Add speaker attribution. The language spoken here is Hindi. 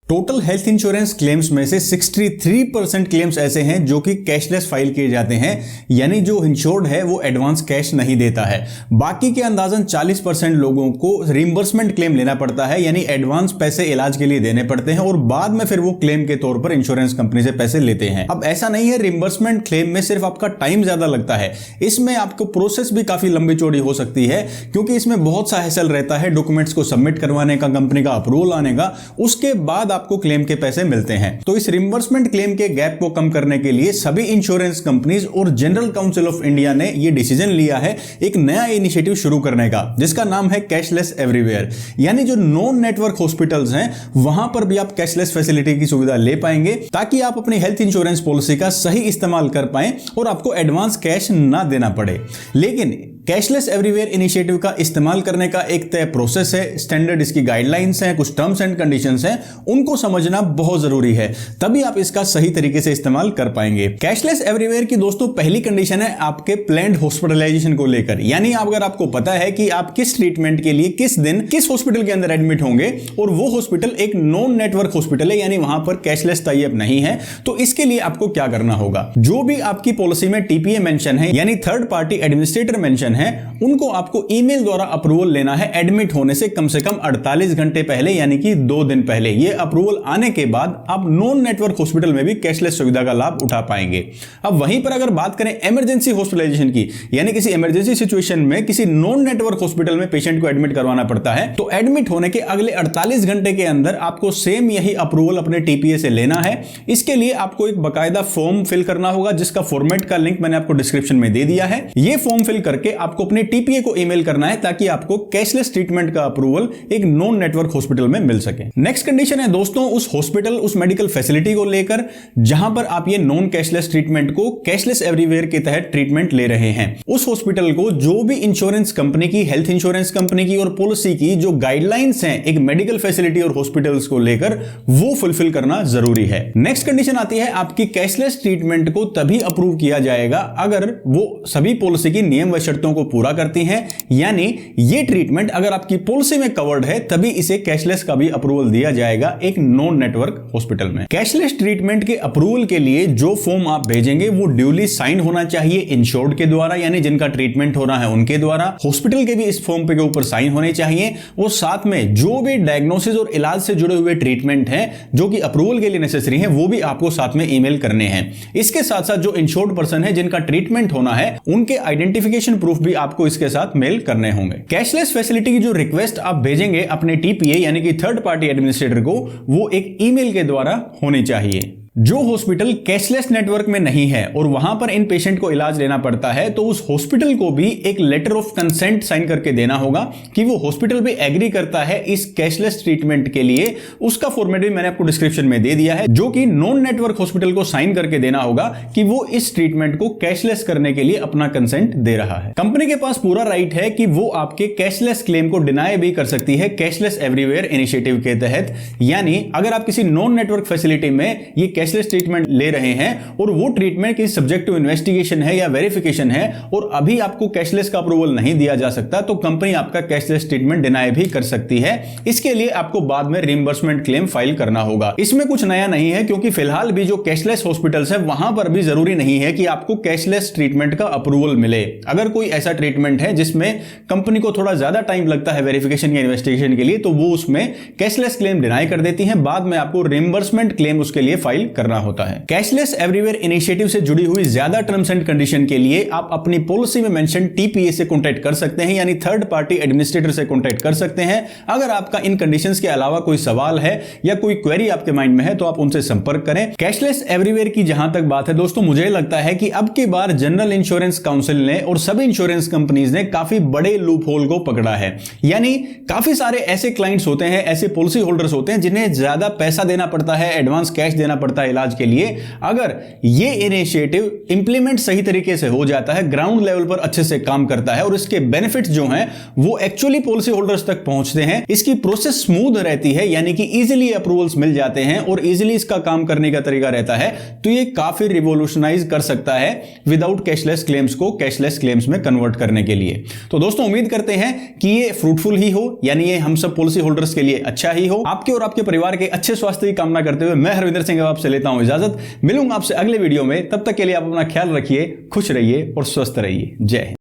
Speaker 1: टोटल हेल्थ इंश्योरेंस क्लेम्स में से 63% क्लेम्स ऐसे हैं जो कि कैशलेस फाइल किए जाते हैं, यानी जो इंश्योर्ड है वो एडवांस कैश नहीं देता है। बाकी के अंदाजन 40% लोगों को रिम्बर्समेंट क्लेम लेना पड़ता है, यानी एडवांस पैसे इलाज के लिए देने पड़ते हैं और बाद में फिर वो क्लेम के तौर पर इंश्योरेंस कंपनी से पैसे लेते हैं। अब ऐसा नहीं है, रिम्बर्समेंट क्लेम में सिर्फ आपका टाइम ज्यादा लगता है, इसमें आपको प्रोसेस भी काफी लंबी चौड़ी हो सकती है, क्योंकि इसमें बहुत सा हैसल रहता है डॉक्यूमेंट्स को सबमिट करवाने का, कंपनी का अप्रूवल आने का, उसके बाद आपको क्लेम के पैसे मिलते हैं। तो इस रिम्बर्समेंट क्लेम के गैप को कम करने के लिए सभी इंश्योरेंस कंपनीज और जनरल काउंसिल ऑफ इंडिया ने यह डिसीजन लिया है एक नया इनिशिएटिव शुरू करने का, जिसका नाम है कैशलेस एवरीवेयर। यानी जो नॉन नेटवर्क हॉस्पिटल्स हैं वहां पर भी आप कैशलेस फैसिलिटी की सुविधा ले पाएंगे, ताकि आप अपनी हेल्थ इंश्योरेंस पॉलिसी का सही इस्तेमाल कर पाएं और आपको एडवांस कैश ना देना पड़े। लेकिन कैशलेस एवरीवेयर इनिशिएटिव का इस्तेमाल करने का एक तय प्रोसेस है, स्टैंडर्ड इसकी गाइडलाइंस हैं, कुछ टर्म्स एंड कंडीशंस हैं, उनको समझना बहुत जरूरी है, तभी आप इसका सही तरीके से इस्तेमाल कर पाएंगे। कैशलेस एवरीवेयर की दोस्तों पहली कंडीशन है आपके प्लान्ड हॉस्पिटलाइजेशन को लेकर, यानी अगर आपको पता है कि आप किस ट्रीटमेंट के लिए किस दिन किस हॉस्पिटल के अंदर एडमिट होंगे और वो हॉस्पिटल एक नॉन नेटवर्क हॉस्पिटल है, यानी वहां पर कैशलेस टाई अप नहीं है, तो इसके लिए आपको क्या करना होगा। जो भी आपकी पॉलिसी में टीपीए मेंशन है, यानी थर्ड पार्टी एडमिनिस्ट्रेटर मेंशन है, उनको आपको ईमेल द्वारा अप्रूवल लेना है एडमिट होने से कम 48 घंटे पहले, यानी कि 2 दिन पहले। ये अप्रूवल आने के बाद आप नॉन नेटवर्क हॉस्पिटल में भी कैशलेस सुविधा का लाभ उठा पाएंगे। अब वहीं पर अगर बात करें इमरजेंसी हॉस्पिटलाइजेशन की, यानी किसी इमरजेंसी सिचुएशन में किसी नॉन नेटवर्क हॉस्पिटल में पेशेंट को एडमिट करवाना पड़ता है, तो एडमिट होने के अगले 48 घंटे के अंदर आपको सेम यही अप्रूवल अपने टीपीए से लेना है। इसके लिए आपको एक बकायदा फॉर्म फिल करना होगा, जिसका फॉर्मेट का लिंक मैंने आपको डिस्क्रिप्शन में दे दिया है। यह फॉर्म फिल करके आपको अपने टीपीए को ईमेल करना है, ताकि आपको कैशलेस ट्रीटमेंट का अप्रूवल एक नॉन नेटवर्क हॉस्पिटल में मिल सके। नेक्स्ट कंडीशन है दोस्तों उस हॉस्पिटल, उस मेडिकल फैसिलिटी को लेकर जहां पर आप ये नॉन कैशलेस ट्रीटमेंट को कैशलेस एवरीवेयर के तहत ट्रीटमेंट ले रहे हैं, उस हॉस्पिटल को जो भी इंश्योरेंस कंपनी की, हेल्थ इंश्योरेंस कंपनी की और पॉलिसी की जो गाइडलाइंस हैं एक मेडिकल फैसिलिटी और हॉस्पिटल्स को लेकर, वो फुलफिल करना जरूरी है। नेक्स्ट कंडीशन आती है आपकी कैशलेस ट्रीटमेंट को तभी अप्रूव किया जाएगा अगर वो सभी पॉलिसी की नियम व शर्तों को पूरा करती है, यानी ये ट्रीटमेंट अगर आपकी पॉलिसी में कवर्ड है तभी इसे कैशलेस का भी अप्रूवल दिया जाएगा एक नॉन नेटवर्क हॉस्पिटल में। कैशलेस ट्रीटमेंट के अप्रूवल के लिए जो फॉर्म आप भेजेंगे वो ड्यूली साइन होना चाहिए इंश्योर्ड के द्वारा, यानी जिनका ट्रीटमेंट हो रहा है उनके द्वारा। हॉस्पिटल के भी इस फॉर्म पे के ऊपर साइन होने चाहिए और साथ में जो भी डायग्नोसिस और इलाज से जुड़े हुए ट्रीटमेंट हैं जो कि अप्रूवल के लिए नेसेसरी हैं, वो भी आपको साथ में ईमेल करने हैं। इसके साथ साथ जो इंश्योर्ड पर्सन है जिनका ट्रीटमेंट होना है, उनके आइडेंटिफिकेशन प्रूफ भी आपको इसके साथ मेल करने होंगे। कैशलेस फैसिलिटी की जो रिक्वेस्ट आप भेजेंगे अपने टीपीए यानी कि थर्ड पार्टी एडमिनिस्ट्रेटर को, वो एक ईमेल के द्वारा होनी चाहिए। जो हॉस्पिटल कैशलेस नेटवर्क में नहीं है और वहां पर इन पेशेंट को इलाज लेना पड़ता है, तो उस हॉस्पिटल को भी एक लेटर ऑफ कंसेंट साइन करके देना होगा कि वो हॉस्पिटल भी एग्री करता है इस कैशलेस ट्रीटमेंट के लिए। उसका फॉर्मेट भी मैंने आपको डिस्क्रिप्शन में दे दिया है, जो कि नॉन नेटवर्क हॉस्पिटल को साइन करके देना होगा कि वो इस ट्रीटमेंट को कैशलेस करने के लिए अपना कंसेंट दे रहा है। कंपनी के पास पूरा राइट है कि वो आपके कैशलेस क्लेम को डिनाई भी कर सकती है कैशलेस एवरीवेयर इनिशिएटिव के तहत। यानी अगर आप किसी नॉन नेटवर्क फैसिलिटी में ये कैशलेस ट्रीटमेंट ले रहे हैं और वो ट्रीटमेंट की सब्जेक्ट टू इन्वेस्टिगेशन है या वेरिफिकेशन है और अभी आपको कैशलेस का अप्रूवल नहीं दिया जा सकता, तो कंपनी आपका कैशलेस ट्रीटमेंट डिनाई भी कर सकती है। इसके लिए आपको बाद में रिइंबर्समेंट क्लेम फाइल करना होगा। इसमें कुछ नया नहीं है, क्योंकि फिलहाल भी जो कैशलेस हॉस्पिटल्स है वहां पर भी जरूरी नहीं है कि आपको कैशलेस ट्रीटमेंट का अप्रूवल मिले। अगर कोई ऐसा ट्रीटमेंट है जिसमें कंपनी को थोड़ा ज्यादा टाइम लगता है वेरिफिकेशन या इन्वेस्टिगेशन के लिए, तो वो उसमें कैशलेस क्लेम डिनाई कर देती है, बाद में आपको रिइंबर्समेंट क्लेम उसके लिए फाइल करना होता है। कैशलेस एवरीवेयर इनिशिएटिव से जुड़ी हुई ज्यादा टर्म्स एंड कंडीशन के लिए आप अपनी पॉलिसी में मेंशन टीपीए से कांटेक्ट कर सकते हैं, यानी थर्ड पार्टी एडमिनिस्ट्रेटर से कांटेक्ट कर सकते हैं। अगर आपका इन कंडीशंस के अलावा कोई सवाल है या कोई क्वेरी आपके माइंड में है तो आप उनसे संपर्क करें। कैशलेस एवरीवेयर की जहां तक बात है दोस्तों, मुझे लगता है कि अब की बार जनरल इंश्योरेंस काउंसिल ने और सभी इंश्योरेंस कंपनीज ने काफी बड़े लूप होल को पकड़ा है। यानी काफी सारे ऐसे क्लाइंट्स होते हैं, ऐसे पॉलिसी होल्डर्स होते हैं जिन्हें ज्यादा पैसा देना पड़ता है, एडवांस कैश देना पड़ता है है इलाज के लिए। अगर ये इनिशिएटिव इंप्लीमेंट सही तरीके से हो जाता है, ग्राउंड लेवल पर अच्छे से काम करता है और इसके बेनिफिट्स जो हैं वो एक्चुअली पॉलिसी होल्डर्स तक पहुंचते हैं, इसकी प्रोसेस स्मूथ रहती है, यानी कि इजीली अप्रूवल्स मिल जाते हैं और इजीली इसका काम करने का तरीका रहता है, तो ये काफी रिवॉल्यूशनाइज कर सकता है विदाउट कैशलेस क्लेम्स को कैशलेस क्लेम्स में कन्वर्ट करने के लिए। तो दोस्तों उम्मीद करते हैं कि ये फ्रूटफुल ही हो, यानी ये हम सब पॉलिसी होल्डर्स के लिए अच्छा ही हो। आपके और आपके परिवार के अच्छे स्वास्थ्य की कामना करते हुए मैं हरविंदर सिंह आपसे लेता हूं इजाजत। मिलूंगा आपसे अगले वीडियो में, तब तक के लिए आप अपना ख्याल रखिए, खुश रहिए और स्वस्थ रहिए। जय हिंद।